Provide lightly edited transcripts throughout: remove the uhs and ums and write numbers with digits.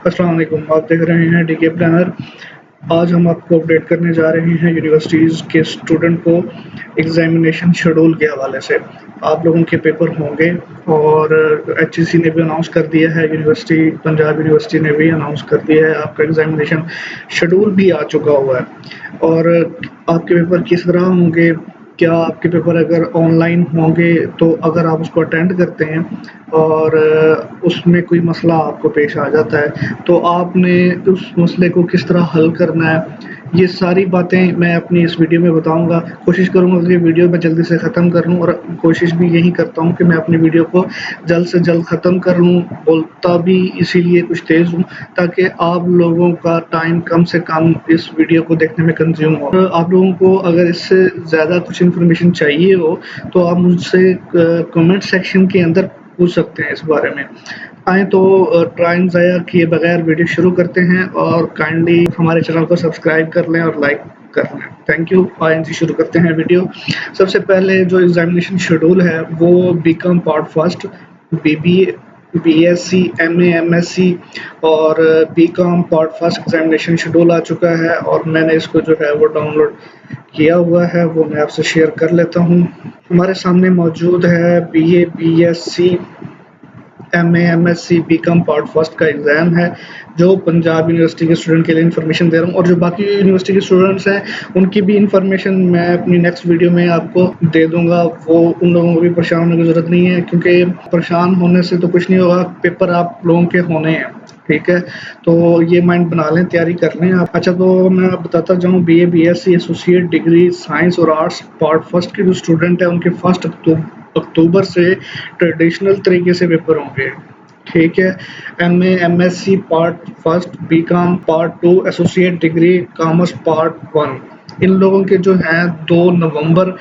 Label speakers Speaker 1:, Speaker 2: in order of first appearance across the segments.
Speaker 1: अस्सलाम वालेकुम। आप देख रहे हैं डीके प्लानर। आज हम आपको अपडेट करने जा रहे हैं यूनिवर्सिटीज़ के स्टूडेंट को एग्ज़ामिनेशन शेड्यूल के हवाले से। आप लोगों के पेपर होंगे और एचईसी ने भी अनाउंस कर दिया है, यूनिवर्सिटी पंजाब यूनिवर्सिटी ने भी अनाउंस कर दिया है, आपका एग्ज़ामिनेशन शेड्यूल भी आ चुका हुआ है। और आपके पेपर किस तरह होंगे, क्या आपके पेपर अगर ऑनलाइन होंगे तो अगर आप उसको अटेंड करते हैं और उसमें कोई मसला आपको पेश आ जाता है तो आपने उस मसले को किस तरह हल करना है, ये सारी बातें मैं अपनी इस वीडियो में बताऊंगा। कोशिश करूंगा कि वीडियो मैं जल्दी से ख़त्म कर लूं और कोशिश भी यही करता हूं कि मैं अपनी वीडियो को जल्द से जल्द ख़त्म कर लूं। बोलता भी इसीलिए कुछ तेज़ हूं ताकि आप लोगों का टाइम कम से कम इस वीडियो को देखने में कंज्यूम हो। आप लोगों को अगर इससे ज़्यादा कुछ इन्फॉर्मेशन चाहिए हो तो आप मुझसे कमेंट सेक्शन के अंदर पूछ सकते हैं इस बारे में। आए तो टाइम ज़ाया किए बगैर वीडियो शुरू करते हैं और काइंडली हमारे चैनल को सब्सक्राइब कर लें और लाइक कर लें। Thank you. आए जी शुरू करते हैं वीडियो। सबसे पहले जो एग्जामिनेशन शेड्यूल है वो BCom part first, BBA, BSc, MA, MSc और BCom part first examination schedule आ चुका है और मैंने इसको जो है वो डाउनलोड किया हुआ है, वो मैं आपसे शेयर कर लेता हूँ। हमारे सामने मौजूद है BA, BSc, MA, MSc, BCom part first का एग्ज़ाम है जो पंजाब यूनिवर्सिटी के स्टूडेंट के लिए इन्फॉर्मेशन दे रहा हूँ और जो बाकी यूनिवर्सिटी के स्टूडेंट्स हैं उनकी भी इन्फॉर्मेशन मैं अपनी नेक्स्ट वीडियो में आपको दे दूंगा। वो उन लोगों को भी परेशान होने की ज़रूरत नहीं है क्योंकि परेशान होने से तो कुछ नहीं होगा, पेपर आप लोगों के होने हैं, ठीक है। तो ये माइंड बना लें, तैयारी कर लें आप। अच्छा, तो मैं बताता जाऊँ, BA, BSc, associate degree science और आर्ट्स पार्ट फर्स्ट के जो स्टूडेंट हैं उनके फर्स्ट अक्टूबर से ट्रेडिशनल तरीके से पेपर होंगे, ठीक है। MA, MSc part first, BCom part two, associate degree commerce part one, इन लोगों के जो हैं 2 नवंबर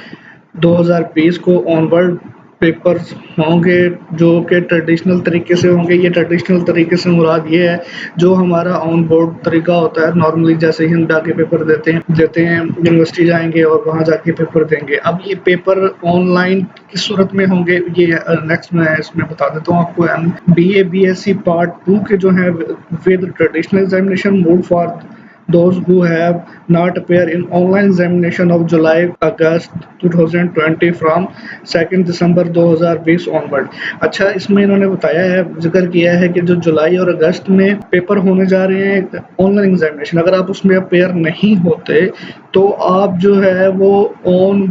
Speaker 1: 2020 को ऑनवर्ड पेपर्स होंगे जो कि ट्रेडिशनल तरीके से होंगे। ये ट्रेडिशनल तरीके से मुराद ये है जो हमारा ऑन बोर्ड तरीका होता है नॉर्मली, जैसे ही हम जाके पेपर देते हैं यूनिवर्सिटी जाएंगे और वहाँ जाके पेपर देंगे। अब ये पेपर ऑनलाइन किस सूरत में होंगे ये नेक्स्ट मैं इसमें बता देता हूँ आपको। बीए, बीएससी पार्ट टू के जो है with traditional examination mode for those who have not appeared in online examination of July August 2020 from 2 December 2020 onward। अच्छा, इसमें इन्होंने बताया है, जिक्र किया है कि जो जुलाई और अगस्त में पेपर होने जा रहे हैं ऑनलाइन एग्जामिनेशन, अगर आप उसमें अपेयर नहीं होते तो आप जो है वो ऑन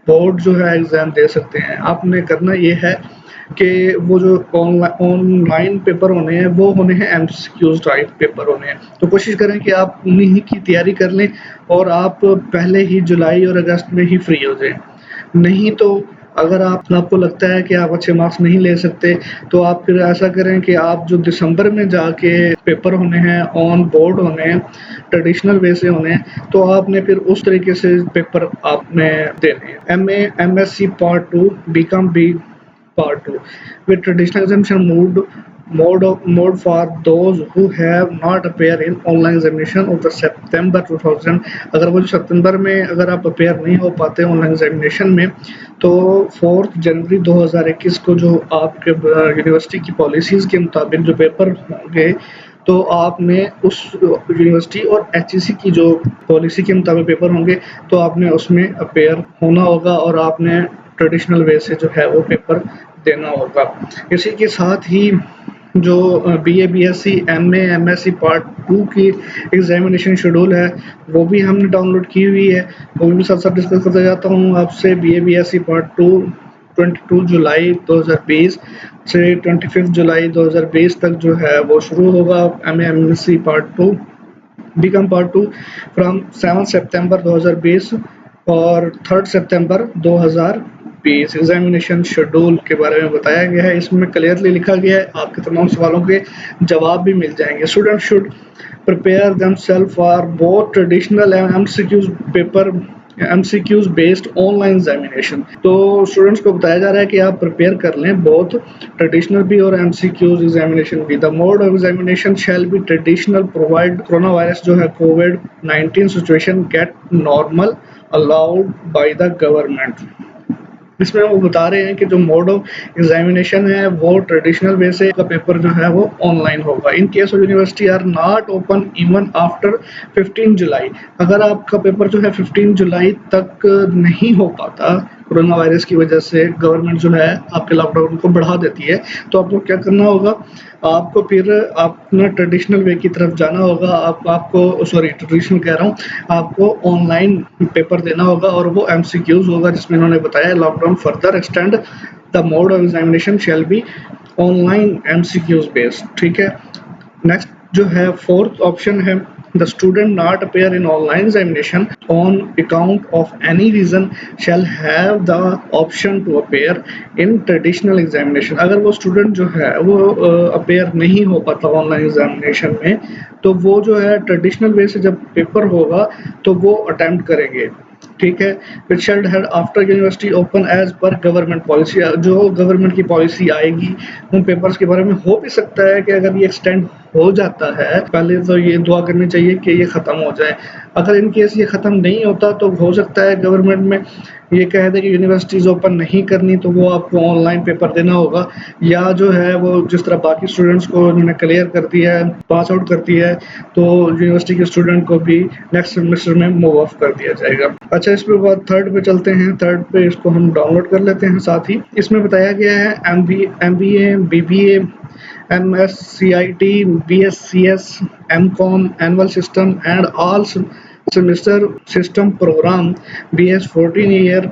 Speaker 1: बोर्ड जो है एग्ज़ाम दे सकते हैं। आपने करना ये है कि वो जो ऑनलाइन पेपर होने हैं वो होने हैं एमसीक्यूज टाइप पेपर होने हैं, तो कोशिश करें कि आप उन्हीं की तैयारी कर लें और आप पहले ही जुलाई और अगस्त में ही फ्री हो जाएं। नहीं तो अगर आपको लगता है कि आप अच्छे मार्क्स नहीं ले सकते तो आप फिर ऐसा करें कि आप जो दिसंबर में जाके पेपर होने हैं ऑन बोर्ड होने हैं, ट्रेडिशनल वे से होने हैं, तो आपने फिर उस तरीके से पेपर आपने देने हैं। MA, MSc part two, BCom B Part 2 with traditional exemption mode for those who have not appeared in online examination of the September 2000। अगर वो जो सितंबर में अगर आप अपेयर नहीं हो पाते ऑनलाइन एग्जामिनेशन में तो 4 जनवरी 2021 को जो आपके यूनिवर्सिटी की पॉलिसीज़ के मुताबिक जो पेपर होंगे तो आपने उस यूनिवर्सिटी और एचईसी की जो पॉलिसी के मुताबिक पेपर होंगे तो आपने उसमें अपेयर होना होगा और आपने ट्रेडिशनल वे से जो है वो पेपर देना होगा। इसी के साथ ही जो BA, BSc, MA, MSc part to की एग्जामिनेशन शेड्यूल है वो भी हमने डाउनलोड की हुई है, वो भी साथ साथ डिस्कस करता जाता हूँ आपसे। बीए, बीएससी पार्ट टू 22 जुलाई 2020 से 25 जुलाई 2020 तक जो है वो शुरू होगा। MA, MSc part two, BCom part two from 7 सितंबर 2020 और 3 सितंबर 2020। एग्जामिनेशन शेड्यूल के बारे में बताया गया है, इसमें क्लियरली लिखा गया है, आपके तमाम सवालों के जवाब भी मिल जाएंगे। Student should prepare themselves for both traditional and MCQs paper, MCQs based online examination. तो स्टूडेंट्स को बताया जा रहा है कि आप प्रिपेयर कर लें बोथ ट्रेडिशनल भी और एमसीक्यूज एग्जामिनेशन भी। The mode of examination shall be traditional provide corona virus जो है कोविड-19 situation get normal allowed by the government. इसमें वो बता रहे हैं कि जो मोड ऑफ एग्जामिनेशन है वो ट्रेडिशनल वे से का पेपर जो है वो ऑनलाइन होगा। In case of university are not open even after 15 जुलाई। अगर आपका पेपर जो है 15 जुलाई तक नहीं हो पाता कोरोना वायरस की वजह से, गवर्नमेंट जो है आपके लॉकडाउन को बढ़ा देती है, तो आपको क्या करना होगा, आपको फिर अपना ट्रेडिशनल वे की तरफ जाना होगा। आपको सॉरी ट्रेडिशनल कह रहा हूँ, आपको ऑनलाइन पेपर देना होगा और वो एमसीक्यूज होगा, जिसमें इन्होंने बताया lockdown further extend the mode of examination shall be online MCQs based. ठीक है। नेक्स्ट जो है फोर्थ ऑप्शन है, the student not appear in online examination on account of any reason shall have the option to appear in traditional examination. अगर वो student जो है वो अपेयर नहीं हो पाता ऑनलाइन एग्जामिनेशन में, तो वो जो है ट्रेडिशनल वे से जब पेपर होगा तो वो अटेम्प्ट करेंगे। ठीक है। Which shall held after university open as per government policy. जो गवर्नमेंट की पॉलिसी आएगी उन पेपर्स के बारे में हो भी सकता है कि अगर ये एक्सटेंड हो जाता है, पहले तो ये दुआ करनी चाहिए कि ये ख़त्म हो जाए। अगर इन केस ये ख़त्म नहीं होता तो हो सकता है गवर्नमेंट में ये कह दे कि यूनिवर्सिटीज़ ओपन नहीं करनी, तो वो आपको ऑनलाइन पेपर देना होगा, या जो है वो जिस तरह बाकी स्टूडेंट्स को उन्होंने क्लियर कर दिया है, पास आउट कर दिया है, तो यूनिवर्सिटी के स्टूडेंट को भी नेक्स्ट सेमेस्टर में मूव ऑफ कर दिया जाएगा। अच्छा, इसके बाद थर्ड पे चलते हैं। थर्ड पे इसको हम डाउनलोड कर लेते हैं। साथ ही इसमें बताया गया है MBA, BBA, MSCIT, BScs, MCom, annual system and all semester system program, BS 14 year,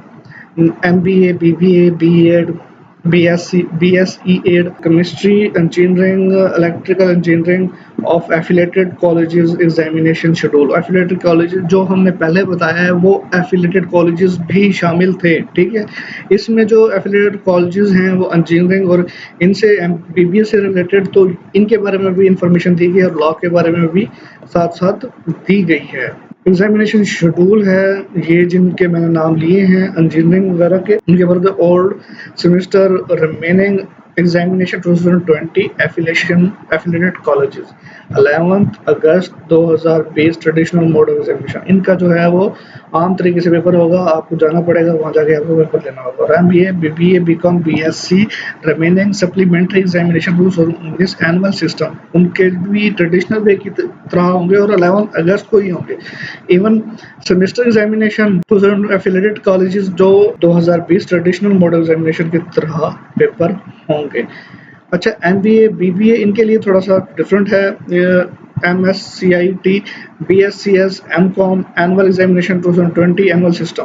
Speaker 1: MBA, BBA, BEd, BSEd, chemistry, engineering, electrical engineering of affiliated colleges examination schedule। affiliated colleges जो हमने पहले बताया है वो affiliated colleges भी शामिल थे। ठीक है। इसमें जो affiliated colleges हैं वो इंजीनियरिंग और इनसे BBA से रिलेटेड, तो इनके बारे में भी इंफॉर्मेशन दी गई है और लॉ के बारे में भी साथ साथ दी गई है। एग्जामिनेशन शेड्यूल है ये जिनके मैंने नाम लिए हैं इंजीनियरिंग वगैरह के, उनके बाद old semester remaining examination 2020 affiliated colleges 11 August 2020 traditional mode of examination. इनका जो है वो आम तरीके से पेपर होगा, आपको जाना पड़ेगा वहाँ जाके आपको पेपर देना होगा। और MBA, BBA, BCom, BSc remaining supplementary examination rules और इंग्लिश एनुअल सिस्टम, उनके भी ट्रेडिशनल वे की तरह होंगे और 11 अगस्त को ही होंगे। Even semester examination affiliated colleges जो 2020 ट्रेडिशनल मॉडल एग्जामिनेशन की तरह पेपर होंगे। अच्छा, MBA, BBA इनके लिए थोड़ा सा डिफरेंट है। MSCIT, BScs, MCom, annual examination 2020 annual system.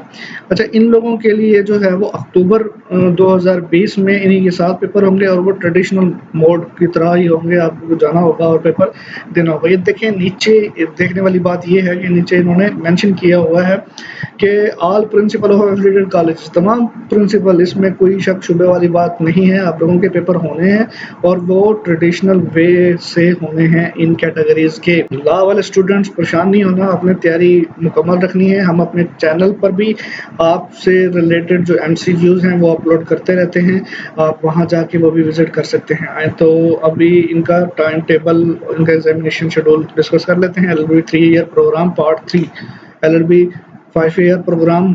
Speaker 1: अच्छा, इन लोगों के लिए जो है वो अक्टूबर 2020 में इन्हीं के साथ पेपर होंगे और वो ट्रेडिशनल मोड की तरह ही होंगे, आपको जाना होगा और पेपर देना होगा। ये देखें नीचे, देखने वाली बात ये है कि नीचे इन्होंने मेंशन किया हुआ है कि all principle of affiliated college, तमाम प्रिंसिपल, इसमें कोई शक शुबे वाली बात नहीं है, आप लोगों के पेपर होने हैं और वो ट्रेडिशनल वे से होने हैं। इन कैटेगरीज के लॉ वाले स्टूडेंट्स परेशान नहीं होना, अपने तैयारी मुकम्मल रखनी है। हम अपने चैनल पर भी आपसे रिलेटेड जो MCQs हैं वो अपलोड करते रहते हैं, आप वहाँ जाके वो भी विजिट कर सकते हैं। तो अभी इनका टाइम टेबल, इनका एग्जामिनेशन शेड्यूल डिस्कस कर लेते हैं। LLB 3 year program part 3, LLB 5 year program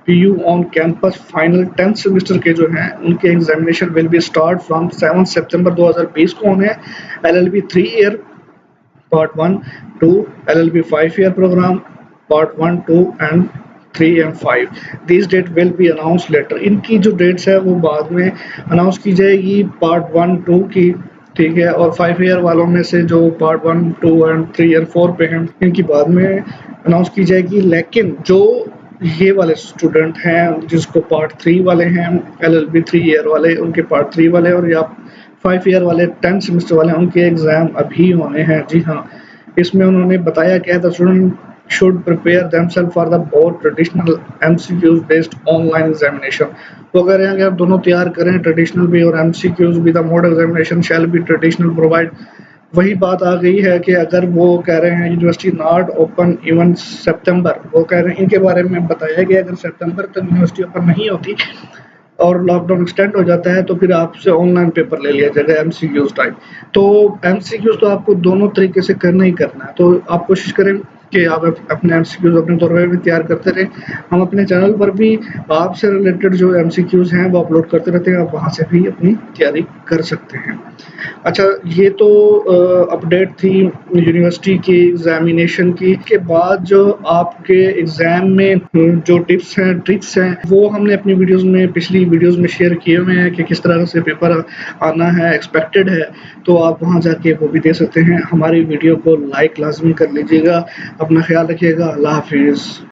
Speaker 1: PU on campus final 10th semester के जो हैं उनके examination will be start from 7 सितंबर 2020 को होने हैं। LLB 3 year part 1, 2, LLB 5 year program part 1, 2 and 3 and 5। These date will be announced later। इनकी जो डेट्स है वो बाद में अनाउंस की जाएगी पार्ट 1, 2 की। ठीक है। और 5 ईयर वालों में से जो पार्ट 1, 2 एंड 3 और 4 पे हैं इनकी बाद में अनाउंस की जाएगी। लेकिन जो ये वाले स्टूडेंट हैं जिसको पार्ट 3 वाले हैं, LLB 3 ईयर वाले, उनके पार्ट 3 वाले और या 5 ईयर वाले 10 सेमेस्टर वाले, उनके एग्ज़ाम अभी होने हैं। जी हाँ, इसमें उन्होंने बताया क्या था, student should prepare themselves for the both traditional MCQs based online examination। तो अगर यहाँ आप दोनों तैयार करें, ट्रेडिशनल भी और MCQs भी, the mode examination shall be traditional provide. वही बात आ गई है कि अगर वो कह रहे हैं यूनिवर्सिटी नॉट ओपन इवन सितंबर, वो कह रहे हैं, इनके बारे में बताया गया अगर सितंबर तक यूनिवर्सिटी ओपन नहीं होती और लॉकडाउन एक्सटेंड हो जाता है तो फिर आपसे ऑनलाइन पेपर ले लिया जाएगा MCQs टाइप। तो MCQs तो आपको दोनों तरीके से करना ही करना है, तो आप कोशिश करें कि आप अपने एमसीक्यूज़ अपने तौर पे भी तैयार करते रहें। हम अपने चैनल पर भी आपसे रिलेटेड जो एमसीक्यूज़ हैं वो अपलोड करते रहते हैं, आप वहाँ से भी अपनी तैयारी कर सकते हैं। अच्छा, ये तो अपडेट थी यूनिवर्सिटी की एग्ज़ामिनेशन की। के बाद जो आपके एग्ज़ाम में जो टिप्स हैं, ट्रिक्स हैं, वो हमने अपनी वीडियोज़ में पिछली वीडियोज़ में शेयर किए हुए हैं कि किस तरह से पेपर आना है, एक्सपेक्टेड है। तो आप वहाँ जाके वो भी देख सकते हैं। हमारी वीडियो को लाइक लाज़मी कर लीजिएगा। अपना ख़्याल रखिएगा। अल्लाह हाफ़िज़।